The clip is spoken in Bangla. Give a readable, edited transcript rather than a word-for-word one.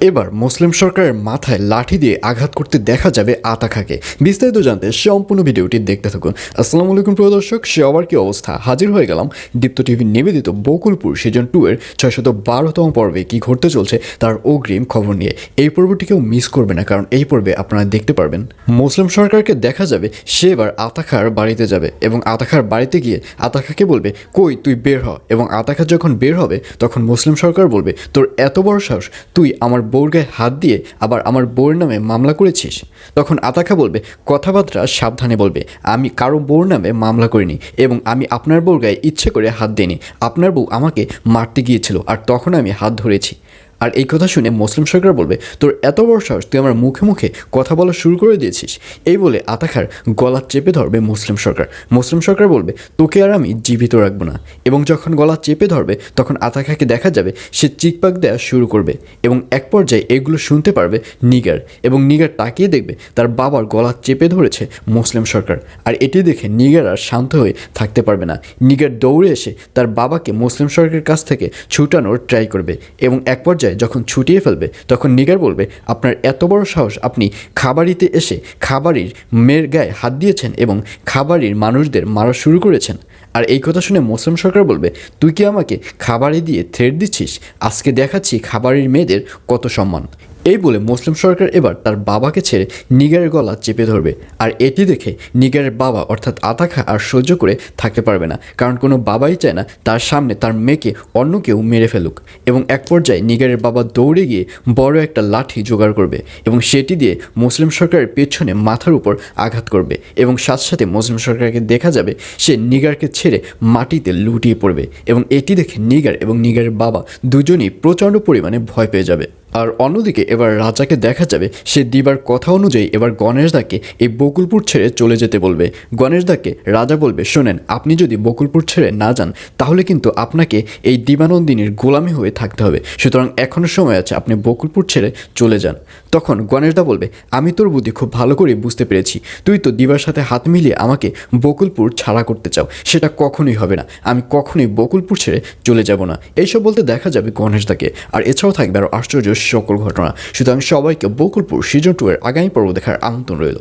এবার মুসলিম সরকারের মাথায় লাঠি দিয়ে আঘাত করতে দেখা যাবে আতাখাকে। বিস্তারিত জানতে সম্পূর্ণ ভিডিওটি দেখতে থাকুন। আসসালামু আলাইকুম প্রিয় দর্শক, সবার কি অবস্থা? হাজির হয়ে গেলাম দীপ্ত টিভি নিবেদিত বকুলপুর সিজন 2 এর 612তম পর্বে কি ঘটতে চলছে তার অগ্রিম খবর নিয়ে। এই পর্বটিকেও মিস করবে না, কারণ এই পর্বে আপনারা দেখতে পারবেন মুসলিম সরকারকে দেখা যাবে সে এবার আতাখার বাড়িতে যাবে এবং আতাখার বাড়িতে গিয়ে আতাখাকে বলবে, কই তুই বের হ। এবং আতাখা যখন বের হবে তখন মুসলিম সরকার বলবে, তোর এত বড় সাহস, তুই আমার বউর গায়ে হাত দিয়ে আবার আমার বউয়ের নামে মামলা করেছিস। তখন আতাখা বলবে, কথাবার্তা সাবধানে বলবে, আমি কারো বউর নামে মামলা করিনি এবং আমি আপনার বউর গায়ে ইচ্ছে করে হাত দিইনি। আপনার বউ আমাকে মারতে গিয়েছিল আর তখন আমি হাত ধরেছি। আর এই কথা শুনে মুসলিম সরকার বলবে, তোর এত বড় সাহস, তুই আমার মুখে মুখে কথা বলা শুরু করে দিয়েছিস। এই বলে আতাখার গলা চেপে ধরবে মুসলিম সরকার। মুসলিম সরকার বলবে, তোকে আর আমি জীবিত রাখবো না। এবং যখন গলা চেপে ধরবে তখন আতাখাকে দেখা যাবে সে চিকপাক দেওয়া শুরু করবে এবং এক পর্যায়ে এগুলো শুনতে পারবে নিগার। এবং নিগার তাকিয়ে দেখবে তার বাবার গলা চেপে ধরেছে মুসলিম সরকার। আর এটি দেখে নিগার আর শান্ত হয়ে থাকতে পারবে না। নিগার দৌড়ে এসে তার বাবাকে মুসলিম সরকারের কাছ থেকে ছুটানোর ট্রাই করবে এবং এক পর্যায়ে যখন ছুটিয়ে ফেলবে তখন নিগার বলবে, আপনার এত বড় সাহস, আপনি খাবারিতে এসে খাবারির মেয়ের গায়ে হাত দিয়েছেন এবং খাবারির মানুষদের মারা শুরু করেছেন। আর এই কথা শুনে মুসলিম সরকার বলবে, তুই কি আমাকে খাবারে দিয়ে থ্রেট দিচ্ছিস? আজকে দেখাচ্ছি খাবারের মেয়েদের কত সম্মান। এই বলে মুসলিম সরকার এবার তার বাবাকে ছেড়ে নিগারের গলা চেপে ধরবে। আর এটি দেখে নিগারের বাবা অর্থাৎ আতাখা আর সহ্য করে থাকতে পারবে না, কারণ কোনো বাবাই চায় না তার সামনে তার মেয়েকে অন্য কেউ মেরে ফেলুক। এবং এক পর্যায়ে নিগারের বাবা দৌড়ে গিয়ে বড় একটা লাঠি জোগাড় করবে এবং সেটি দিয়ে মুসলিম সরকারের পেছনে মাথার উপর আঘাত করবে এবং সাথে সাথে মুসলিম সরকারকে দেখা যাবে সে নিগারকে ছেড়ে মাটিতে লুটিয়ে পড়বে। এবং এটি দেখে নিগার এবং নিগারের বাবা দুজনই প্রচণ্ড পরিমাণে ভয় পেয়ে যাবে। আর অন্যদিকে এবার রাজাকে দেখা যাবে সে দিবার কথা অনুযায়ী এবার গণেশদাকে এই বকুলপুর ছেড়ে চলে যেতে বলবে। গণেশদাকে রাজা বলবে, শোনেন, আপনি যদি বকুলপুর ছেড়ে না যান তাহলে কিন্তু আপনাকে এই দিবানন্দিনীর গোলামি হয়ে থাকতে হবে। সুতরাং এখনও সময় আছে, আপনি বকুলপুর ছেড়ে চলে যান। তখন গণেশদা বলবে, আমি তোর বুদ্ধি খুব ভালো করে বুঝতে পেরেছি। তুই তো দিবার সাথে হাত মিলিয়ে আমাকে বকুলপুর ছাড়া করতে চাও, সেটা কখনোই হবে না। আমি কখনোই বকুলপুর ছেড়ে চলে যাব না। এইসব বলতে দেখা যাবে গণেশদাকে। আর এছাড়াও থাকবে আরও আশ্চর্য সকল ঘটনা। সুতরাং সবাইকে বকুলপুর সিজন 2 এর আগামী পর্ব দেখার আমন্ত্রণ রইল।